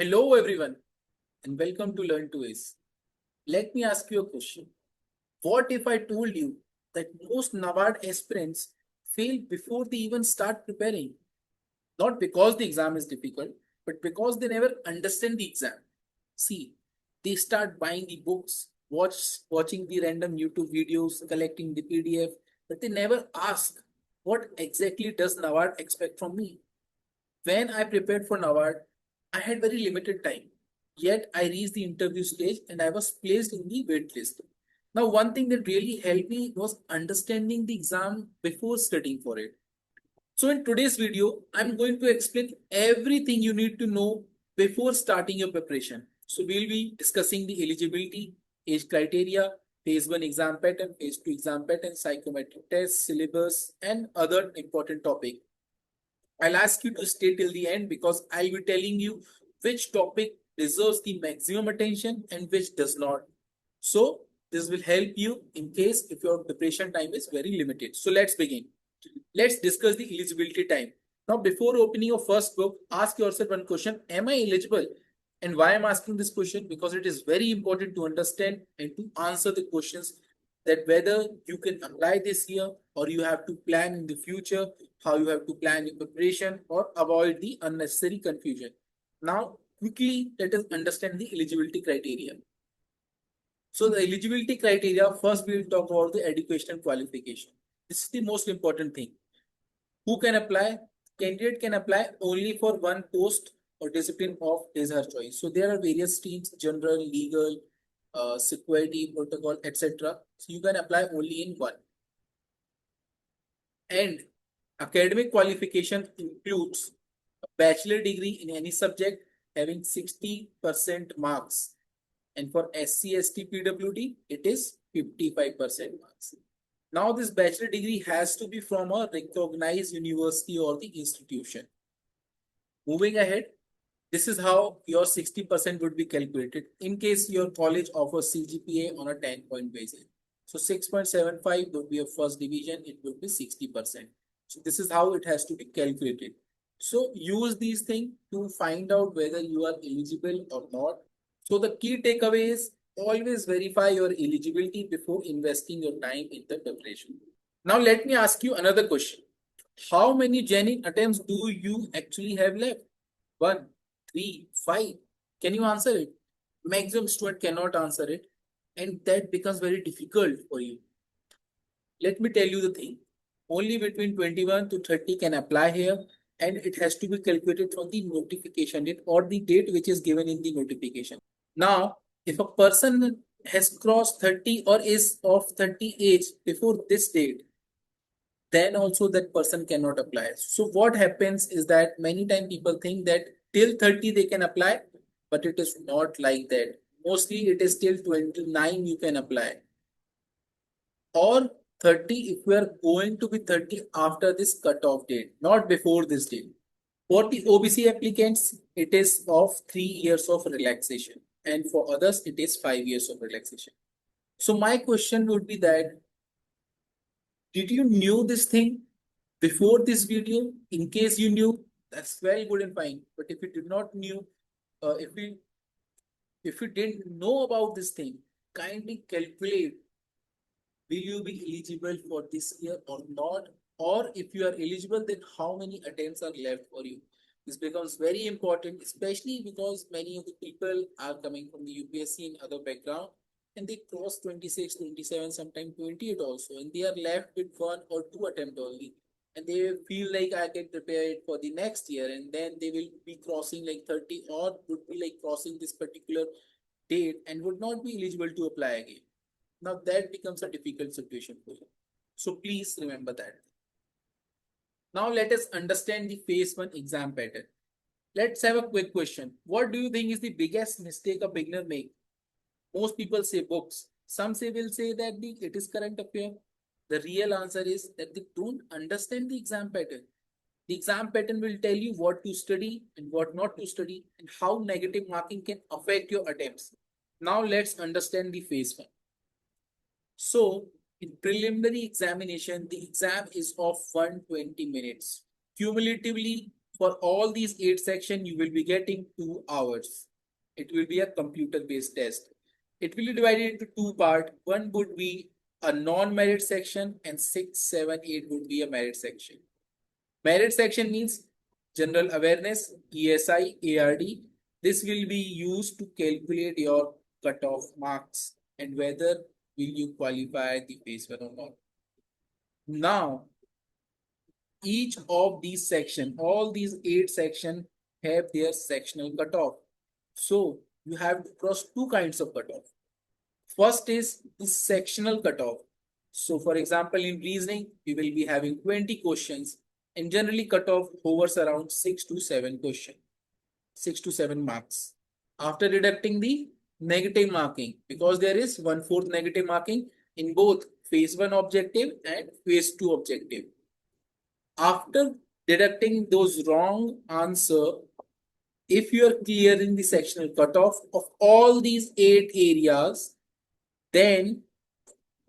Hello everyone and welcome to Learn to Ace. Let me ask you a question. What if I told you that most NABARD aspirants fail before they even start preparing? Not because the exam is difficult, but because they never understand the exam. See, they start buying the books, watching the random YouTube videos, collecting the PDF, but they never ask what exactly does NABARD expect from me? When I prepared for NABARD, I had very limited time. Yet I reached the interview stage and I was placed in the wait list. Now, one thing that really helped me was understanding the exam before studying for it. So, in today's video, I'm going to explain everything you need to know before starting your preparation. So, we'll be discussing the eligibility, age criteria, phase 1 exam pattern, phase 2 exam pattern, psychometric test, syllabus, and other important topics. I'll ask you to stay till the end because I'll be telling you which topic deserves the maximum attention and which does not. So, this will help you in case if your preparation time is very limited. So, let's begin. Let's discuss the eligibility time. Now, before opening your first book, ask yourself one question. Am I eligible? And why I'm asking this question? Because it is very important to understand and to answer the questions that whether you can apply this year or you have to plan in the future, how you have to plan your preparation or avoid the unnecessary confusion. Now, quickly, let us understand the eligibility criteria. So the eligibility criteria, first we will talk about the educational qualification. This is the most important thing. Who can apply? Candidate can apply only for one post or discipline of his or her choice. So there are various streams: general, legal, security, protocol, etc. So you can apply only in one. And academic qualification includes a bachelor degree in any subject having 60% marks. And for SC, ST, PWD, it is 55% marks. Now, this bachelor degree has to be from a recognized university or the institution. Moving ahead, this is how your 60% would be calculated in case your college offers CGPA on a 10-point basis. So 6.75 would be your first division, it would be 60%. So this is how it has to be calculated. So use these things to find out whether you are eligible or not. So the key takeaway is always verify your eligibility before investing your time in the preparation. Now let me ask you another question. How many genuine attempts do you actually have left? 1, 3, 5. Can you answer it? Maximum student cannot answer it, and that becomes very difficult for you. Let me tell you the thing. Only between 21 to 30 can apply here, and it has to be calculated from the notification date or the date which is given in the notification. Now, if a person has crossed 30 or is of 30 age before this date, then also that person cannot apply. So what happens is that many times people think that till 30 they can apply, but it is not like that. Mostly it is till 29 you can apply. Or 30 if we are going to be 30 after this cutoff date, not before this date. For the OBC applicants, it is of 3 years of relaxation. And for others, it is 5 years of relaxation. So my question would be that did you knew this thing before this video? In case you knew, that's very good and fine. But if you did not knew, uh, if you if you didn't know about this thing, kindly calculate will you be eligible for this year or not? Or if you are eligible, then how many attempts are left for you? This becomes very important, especially because many of the people are coming from the UPSC and other background and they cross 26, 27, sometimes 28 also, and they are left with one or two attempt only. And they feel like I can prepare it for the next year, and then they will be crossing like 30 or would be like crossing this particular date and would not be eligible to apply again. Now that becomes a difficult situation for you. So please remember that. Now let us understand the phase 1 exam pattern. Let's have a quick question. What do you think is the biggest mistake a beginner make? Most people say books. Some will say that it is current affair. The real answer is that they don't understand the exam pattern. The exam pattern will tell you what to study and what not to study and how negative marking can affect your attempts. Now let's understand the phase 1. So, in preliminary examination, the exam is of 120 minutes. Cumulatively, For all these 8 sections, you will be getting 2 hours. It will be a computer-based test. It will be divided into 2 parts. One would be a non-merit section and 6, 7, 8 would be a merit section. Merit section means general awareness, ESI, ARD. This will be used to calculate your cutoff marks and whether will you qualify the phase 1 or not. Now, each of these sections, all these 8 sections have their sectional cutoff. So you have to cross 2 kinds of cutoff. First is the sectional cutoff. So for example, in reasoning, we will be having 20 questions and generally cutoff hovers around 6 to 7 questions, 6 to 7 marks. After deducting the negative marking, because there is 1/4 negative marking in both phase 1 objective and phase 2 objective. After deducting those wrong answer, if you are clearing the sectional cutoff of all these 8 areas, then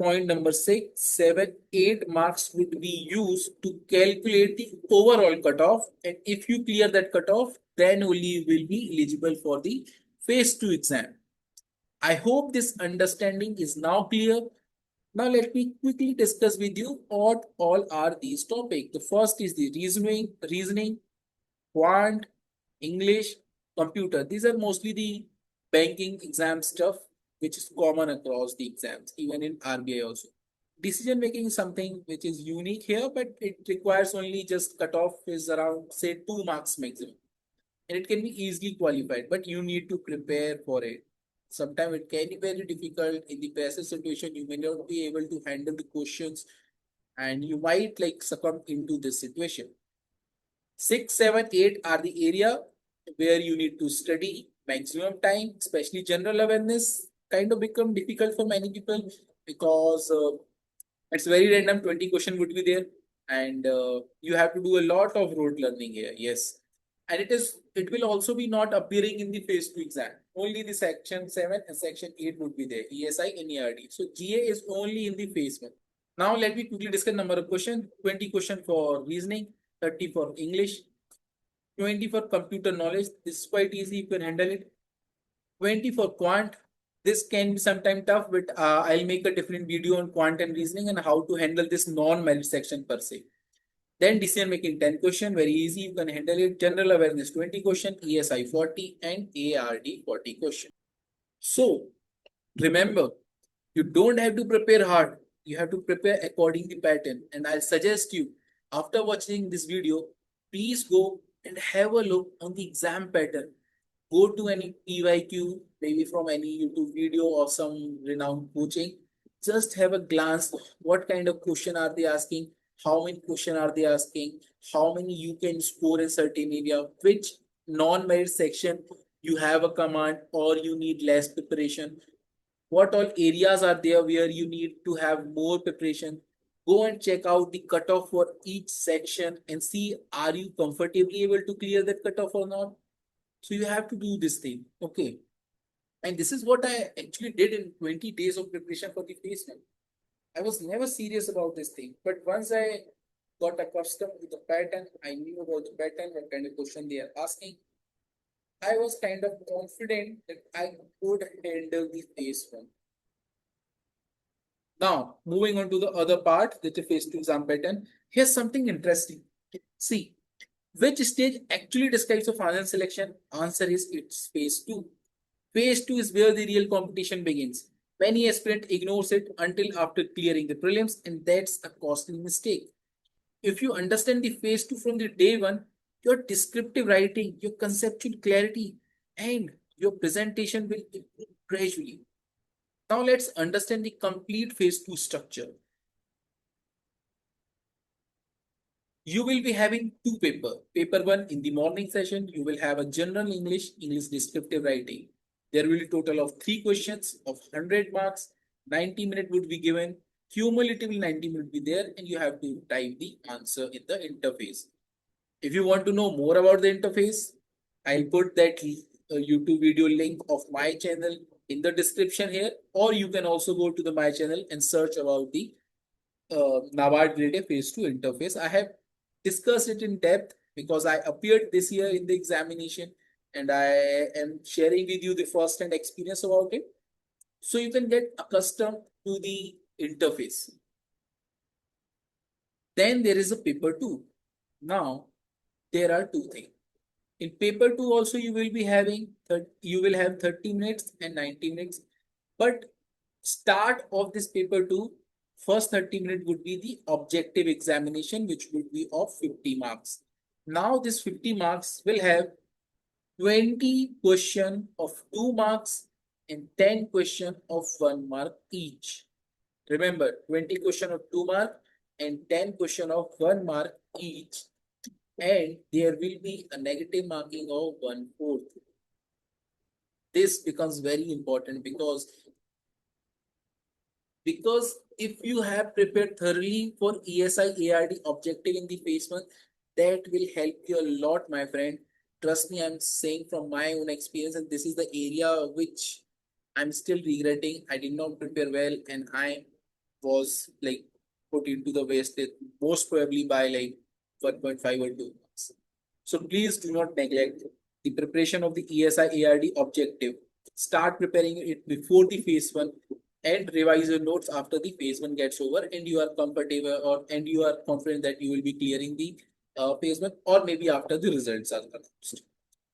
point number 6, 7, 8 marks would be used to calculate the overall cutoff. And if you clear that cutoff, then only you will be eligible for the phase 2 exam. I hope this understanding is now clear. Now let me quickly discuss with you what all are these topics. The first is the reasoning, quant, English, computer. These are mostly the banking exam stuff, which is common across the exams, even in RBI also. Decision making is something which is unique here, but it requires only just cutoff is around say 2 marks maximum. And it can be easily qualified, but you need to prepare for it. Sometimes it can be very difficult. In the passive situation, you may not be able to handle the questions and you might like succumb into this situation. 6, 7, 8 are the area where you need to study maximum time, especially general awareness kind of become difficult for many people because it's very random. 20 question would be there and you have to do a lot of rote learning here. Yes. And it will also be not appearing in the phase 2 exam. Only the section 7 and section 8 would be there, ESI and ARD. So GA is only in the phase 1. Now let me quickly discuss number of questions. 20 question for reasoning, 30 for English, 20 for computer knowledge. This is quite easy, you can handle it. 20 for quant. This can be sometimes tough, but I'll make a different video on quant and reasoning and how to handle this non-merit section per se. Then decision making 10 question, very easy, you can handle it. General awareness 20 question, ESI 40 and ARD 40 question. So remember, you don't have to prepare hard. You have to prepare according to the pattern. And I'll suggest you, after watching this video, please go and have a look on the exam pattern. Go to any PYQ, maybe from any YouTube video or some renowned coaching. Just have a glance. What kind of question are they asking? How many questions are they asking? How many you can score in certain area? Which non-merit section you have a command or you need less preparation? What all areas are there where you need to have more preparation? Go and check out the cutoff for each section and see are you comfortably able to clear that cutoff or not? So you have to do this thing. Okay. And this is what I actually did in 20 days of preparation for the phase 1. I was never serious about this thing, but once I got accustomed to the pattern, I knew about the pattern, what kind of question they are asking. I was kind of confident that I could handle the phase 1. Now, moving on to the other part, that is phase 2 exam pattern. Here's something interesting. See, which stage actually describes the final selection? Answer is it's phase 2. Phase 2 is where the real competition begins. Many aspirant ignores it until after clearing the prelims, and that's a costly mistake. If you understand the phase 2 from the day 1, your descriptive writing, your conceptual clarity, and your presentation will improve gradually. Now let's understand the complete phase 2 structure. You will be having 2 papers. Paper 1 in the morning session, you will have a general English descriptive writing. There will be a total of 3 questions of 100 marks. 90 minutes would be given. Cumulatively 90 minutes will be there and you have to type the answer in the interface. If you want to know more about the interface, I'll put that YouTube video link of my channel in the description here, or you can also go to my channel and search about the NABARD Grade A phase 2 interface. I have discussed it in depth because I appeared this year in the examination and I am sharing with you the first-hand experience about it. So you can get accustomed to the interface. Then there is a paper 2. Now there are two things. In paper 2 also you will be having you will have 30 minutes and 90 minutes. But start of this paper 2, first 30 minutes would be the objective examination, which would be of 50 marks. Now this 50 marks will have 20 question of 2 marks and 10 question of 1 mark each. Remember, 20 question of 2 mark and 10 question of 1 mark each. And there will be a negative marking of 1/4. This becomes very important because if you have prepared thoroughly for ESI ARD objective in the phase 1, that will help you a lot, my friend. Trust me, I'm saying from my own experience, and this is the area which I'm still regretting. I did not prepare well, and I was like put into the wasted, most probably by like 1.5 or 2 marks. So please do not neglect the preparation of the ESI ARD objective. Start preparing it before the phase 1 and revise your notes after the phase 1 gets over and you are comfortable and you are confident that you will be clearing the phase 1 or maybe after the results are announced.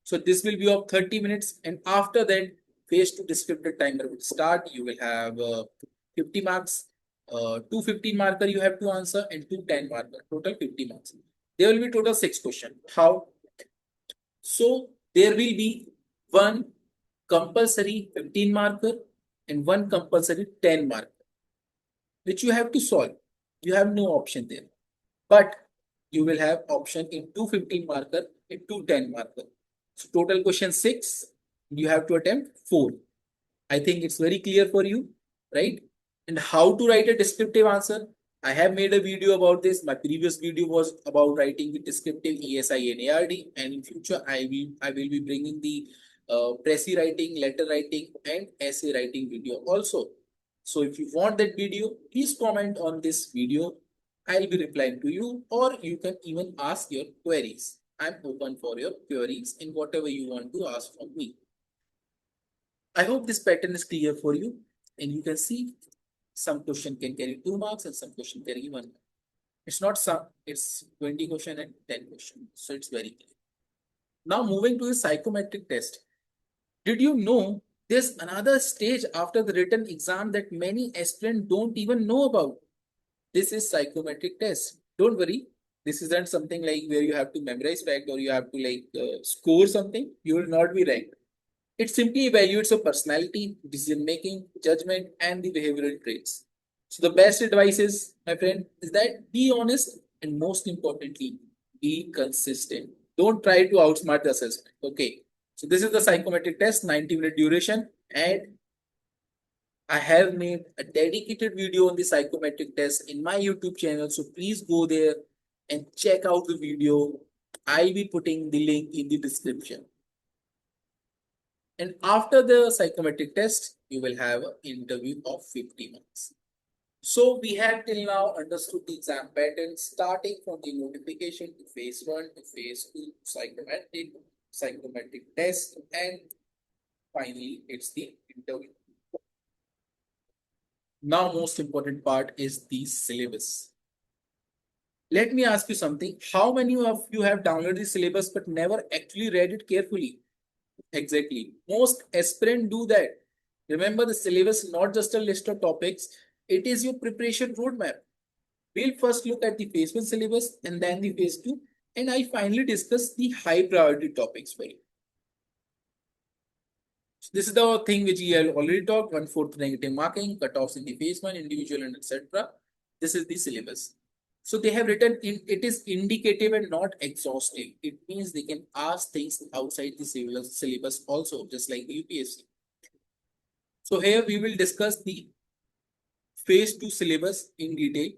So this will be of 30 minutes, and after that phase 2 descriptive timer will start. You will have 50 marks, 2 15 marker you have to answer and 2 10 marker, total 50 marks. There will be total 6 questions. How? So there will be one compulsory 15 marker and one compulsory 10 marker, which you have to solve. You have no option there. But you will have option in 2 15 marker and 2 10 marker. So total question 6, you have to attempt 4. I think it's very clear for you, right? And how to write a descriptive answer? I have made a video about this. My previous video was about writing the descriptive ESI and ARD, and in future I will be bringing the Pressy writing, letter writing, and essay writing video also. So if you want that video, please comment on this video. I'll be replying to you, or you can even ask your queries. I'm open for your queries and whatever you want to ask from me. I hope this pattern is clear for you, and you can see some question can carry 2 marks and some question carry 1 mark. It's not some, it's 20 question and 10 question. So it's very clear. Now moving to the psychometric test. Did you know there's another stage after the written exam that many aspirants don't even know about? This is psychometric test. Don't worry. This isn't something like where you have to memorize fact or you have to like score something. You will not be ranked. It simply evaluates your personality, decision making, judgment, and the behavioral traits. So the best advice is, my friend, is that be honest and most importantly, be consistent. Don't try to outsmart the assessment. Okay. So this is the psychometric test, 90-minute duration, and I have made a dedicated video on the psychometric test in my YouTube channel. So please go there and check out the video. I'll be putting the link in the description. And after the psychometric test, you will have an interview of 50 marks. So we have till now understood the exam pattern starting from the notification to phase 1 to phase 2, psychometric test, and finally it's the interview. Now most important part is the syllabus. Let me ask you something. How many of you have downloaded the syllabus but never actually read it carefully? Exactly. Most aspirants do that. Remember, the syllabus is not just a list of topics, it is your preparation roadmap. We'll first look at the phase 1 syllabus and then the phase 2, and I finally discuss the high priority topics for you. So this is the thing which we have already talked: 1/4 negative marking, cutoffs in the phase 1, individual, and etc. This is the syllabus. So they have written in, it is indicative and not exhaustive. It means they can ask things outside the syllabus also, just like the UPSC. So here we will discuss the phase 2 syllabus in detail.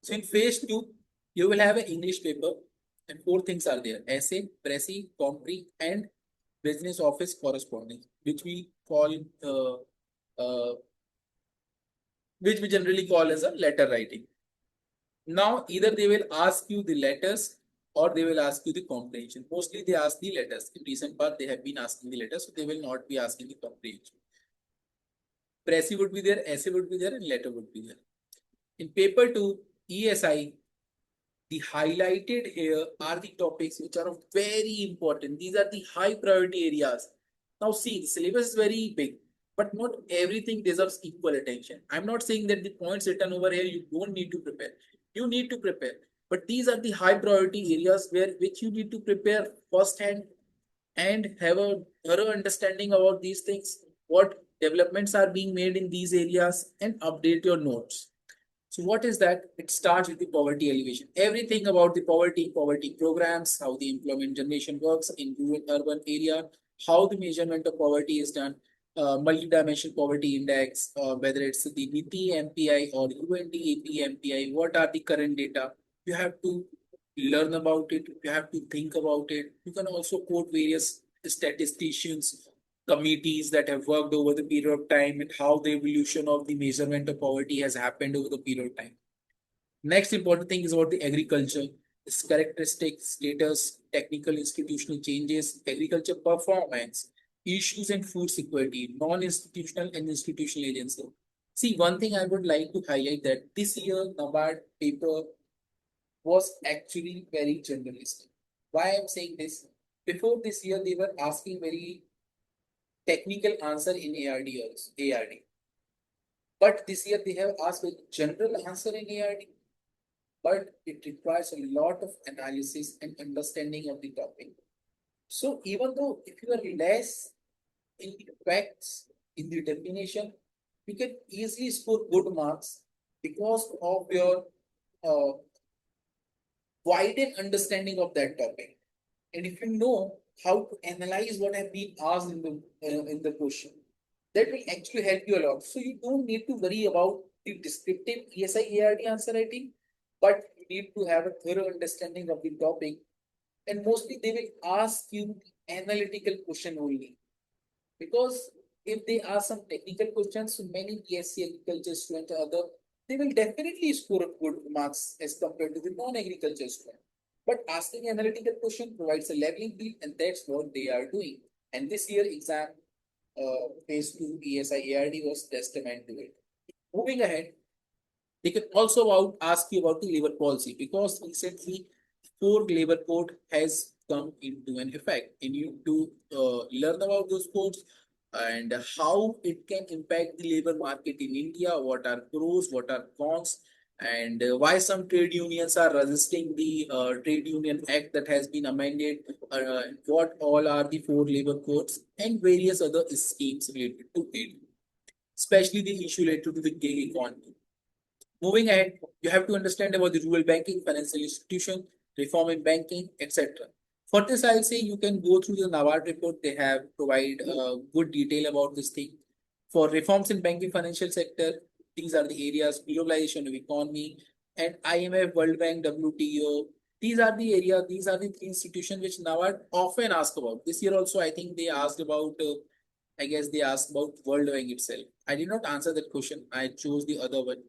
So in phase 2, you will have an English paper and 4 things are there: essay, Pressy, compre, and business office correspondence, which we call which we generally call as a letter writing. Now, either they will ask you the letters or they will ask you the comprehension. Mostly they ask the letters. In recent past, they have been asking the letters, so they will not be asking the comprehension. Pressy would be there, essay would be there, and letter would be there. In paper 2, ESI, the highlighted here are the topics which are very important. These are the high priority areas. Now see, the syllabus is very big, but not everything deserves equal attention. I'm not saying that the points written over here you don't need to prepare. You need to prepare. But these are the high priority areas which you need to prepare firsthand and have a thorough understanding about these things, what developments are being made in these areas, and update your notes. So what is that? It starts with the poverty elevation. Everything about the poverty programs, how the employment generation works in rural urban area, how the measurement of poverty is done, multidimensional poverty index, whether it's the NITI MPI or UNDAP MPI, what are the current data? You have to learn about it. You have to think about it. You can also quote various statisticians, committees that have worked over the period of time and how the evolution of the measurement of poverty has happened over the period of time. Next important thing is about the agriculture, its characteristics, status, technical institutional changes, agriculture performance, issues and food security, non-institutional and institutional agency. See, one thing I would like to highlight that this year NABARD paper was actually very generalistic. Why I'm saying this? Before this year, they were asking very technical answer in ARD. But this year they have asked a general answer in ARD. But it requires a lot of analysis and understanding of the topic. So even though if you are less in the facts, in the definition, you can easily score good marks because of your widened understanding of that topic. And if you know how to analyze what have been asked in the question, that will actually help you a lot. So you don't need to worry about the descriptive ESI ARD answer writing, but you need to have a thorough understanding of the topic. And mostly they will ask you analytical question only. Because if they ask some technical questions, so many BSc agriculture students or other, they will definitely score good marks as compared to the non-agriculture student. But asking analytical question provides a leveling field, and that's what they are doing. And this year exam, phase 2 ESI ARD was testament to it. Moving ahead, they can also ask you about the labor policy because recently fourth labor code has come into an effect, and you need to learn about those codes and how it can impact the labor market in India, what are pros, what are cons, and why some trade unions are resisting the trade union act that has been amended, what all are the four labor codes, and various other schemes related to it, especially the issue related to the gig economy. Moving ahead, you have to understand about the rural banking, financial institution, reform in banking, etc. For this, I'll say you can go through the NABARD report. They have provide good detail about this thing. For reforms in banking financial sector, these are the areas: globalization of economy and IMF, World Bank, WTO. These are the areas. These are the three institutions which NABARD often ask about. This year also, I think they asked about. I guess they asked about World Bank itself. I did not answer that question. I chose the other one,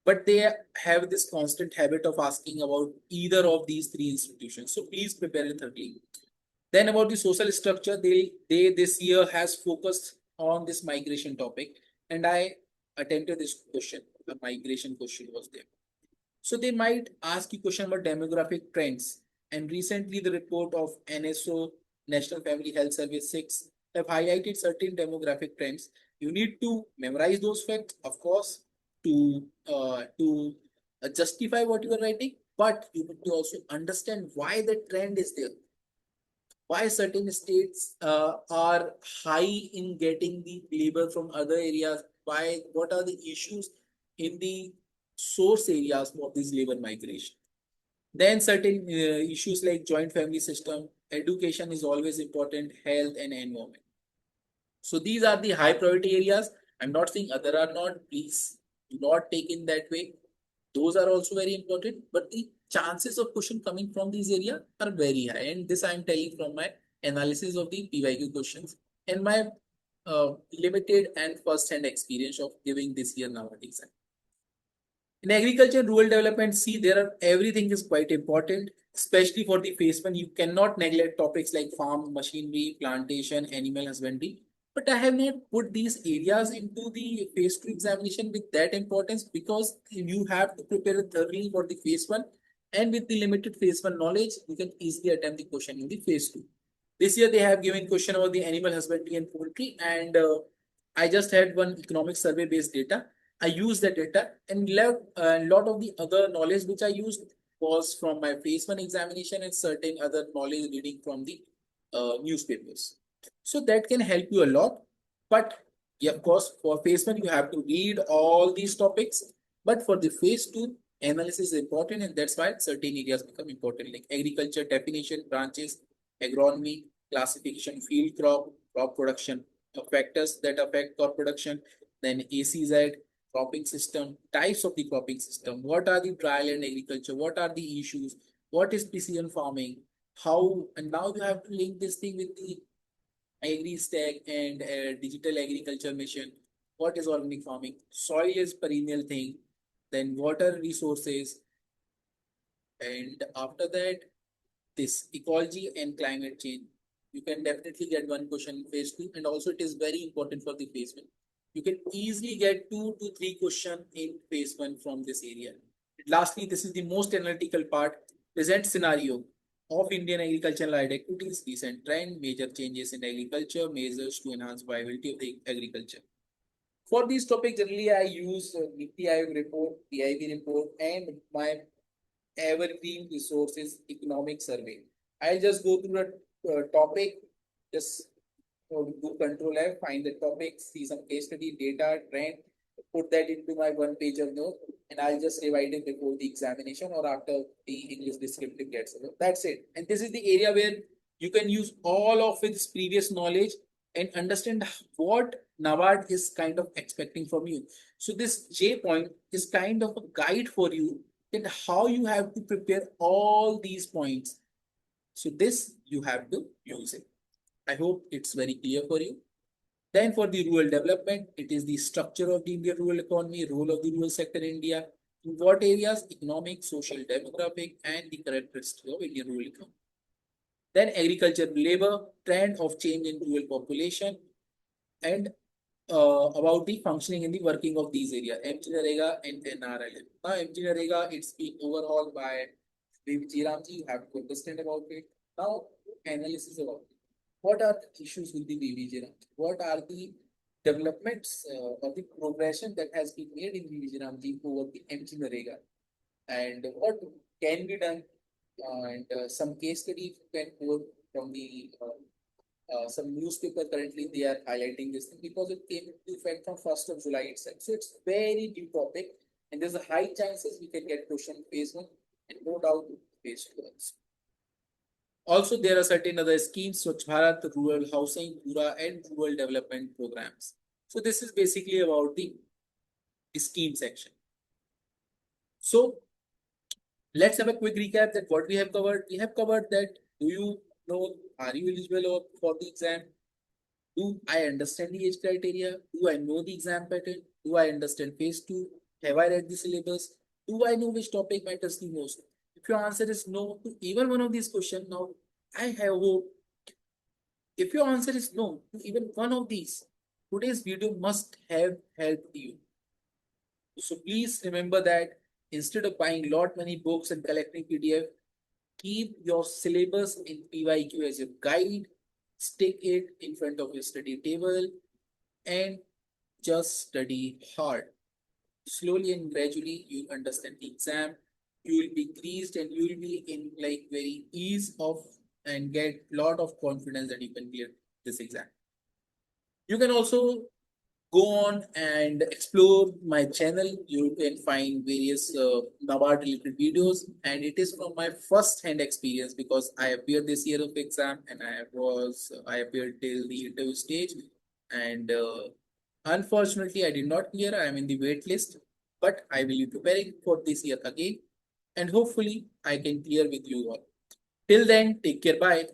but they have this constant habit of asking about either of these three institutions. So please prepare it thoroughly. Then about the social structure, they this year has focused on this migration topic, and I attempted this question. The migration question was there. So they might ask you question about demographic trends. And recently, the report of NSO, National Family Health Service 6, have highlighted certain demographic trends. You need to memorize those facts, of course, to justify what you are writing, but you need to also understand why the trend is there, why certain states are high in getting the labor from other areas, why what are the issues in the source areas of this labor migration. Then certain issues like joint family system, education is always important, health and environment. So these are the high priority areas. I'm not saying other are not. Please do not take in that way. Those are also very important, but the chances of question coming from these areas are very high. And this I'm telling from my analysis of the PYQ questions and my limited and first-hand experience of giving this year NABARD exam. In agriculture, rural development, see, everything is quite important, especially for the phase one. You cannot neglect topics like farm, machinery, plantation, animal husbandry. But I have not put these areas into the phase two examination with that importance because you have to prepare thoroughly for the phase one. And with the limited phase one knowledge, you can easily attempt the question in the phase two. This year, they have given question about the animal husbandry and poultry, and I just had one economic survey based data. I used that data and left a lot of the other knowledge which I used was from my phase one examination and certain other knowledge reading from the newspapers. So that can help you a lot. But yeah, of course, for phase one, you have to read all these topics. But for the phase two, analysis is important, and that's why certain areas become important, like agriculture, definition, branches, agronomy, classification, field crop, crop production, factors that affect crop production, then ACZ, cropping system, types of the cropping system, what are the trial and agriculture, what are the issues, what is precision farming, how, and now you have to link this thing with the agri-stack and digital agriculture mission, what is organic farming, soil is perennial thing, then water resources, and after that, this ecology and climate change. You can definitely get one question in phase two, and also it is very important for the phase one. You can easily get 2 to 3 questions in phase one from this area. Lastly, this is the most analytical part. Present scenario of Indian agricultural allied activities, recent trend, major changes in agriculture, measures to enhance viability of the agriculture. For these topics, generally I use NITI Aayog report, PIB report, and my evergreen resources economic survey. I'll just go through the topic, just do control F, find the topic, see some case study, data, trend, put that into my 1 page of note, and I'll just revise it before the examination or after the English descriptive gets over. That's it. And this is the area where you can use all of its previous knowledge and understand what NABARD is kind of expecting from you. So this J point is kind of a guide for you and how you have to prepare all these points. So this you have to use it. I hope it's very clear for you. Then for the rural development, it is the structure of the Indian rural economy, role of the rural sector in India, in what areas, economic, social, demographic, and the characteristics of Indian rural economy. Then agriculture, labor, trend of change in rural population, and about the functioning and the working of these areas, MG-NREGA and NRLM. Now, MG-NREGA, it's been overhauled by VV Ramji. You have to understand about it. Now, analysis about it. What are the issues with the VV Ramji? What are the developments or the progression that has been made in VV Ramji over the MG-NREGA? And what can be done? And some case study can go from the some newspaper currently they are highlighting this thing because it came into effect from 1st of July itself. So it's very new topic and there's a high chances we can get question phase one and no doubt phase two also. Also, there are certain other schemes, Swachh Bharat, rural housing, Pura, and rural development programs. So this is basically about the scheme section. So let's have a quick recap that what we have covered. We have covered that do you know, are you eligible for the exam? Do I understand the age criteria? Do I know the exam pattern? Do I understand phase two? Have I read the syllabus? Do I know which topic matters the most? If your answer is no to even one of these questions, now I have hope. If your answer is no to even one of these, today's video must have helped you. So please remember that instead of buying lot many books and collecting PDF, keep your syllabus in PYQ as your guide, stick it in front of your study table, and just study hard. Slowly and gradually, you'll understand the exam. You will be greased and you will be in like very ease of and get lot of confidence that you can clear this exam. You can also go on and explore my channel. You can find various NABARD related videos, and it is from my first hand experience because I appeared this year of exam and I appeared till the interview stage, and unfortunately I did not clear. I am in the wait list, but I will be preparing for this year again, and hopefully I can clear with you all. Till then, take care. Bye.